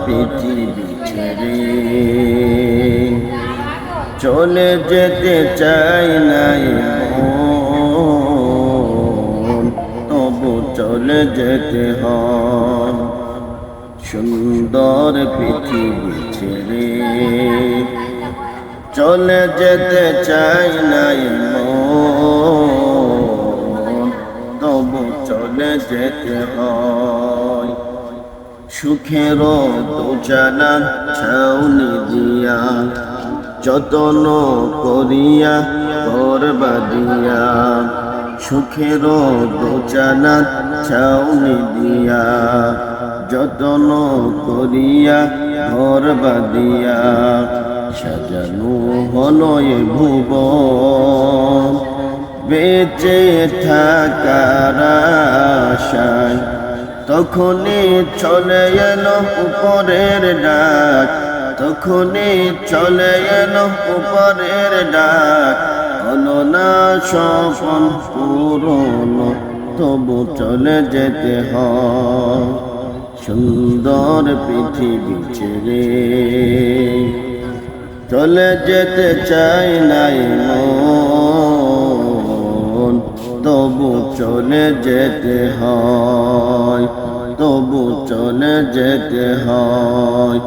পৃথিবী ছেড়ে চলে যেতে চাই নাই মন, তবু চলে যেতে হয়। সুন্দর পৃথিবী ছেড়ে চলে যেতে চাই নাই মন, তবু চলে যেতে হয়। সুখের দোজানা ছাউনি দিয়া যতন করিয়া ঘর বাঁধিয়া, সুখের দোজানা ছাউনি দিয়া যতন করিয়া ঘর বাঁধিয়া, সাজানো হলো এ ভুবন বেঁচে থাকার আশায়। তখনই চলে এলো উপরের ডাক, তখনই চলে এলো উপরের ডাক, হলো না স্বপ্ন পূরণ, তবু চলে যেতে হয়। সুন্দর পৃথিবী ছেড়ে চলে যেতে চাই নাই মন, তবু চলে যেতে হয়, তবু চলে যেতে হয়।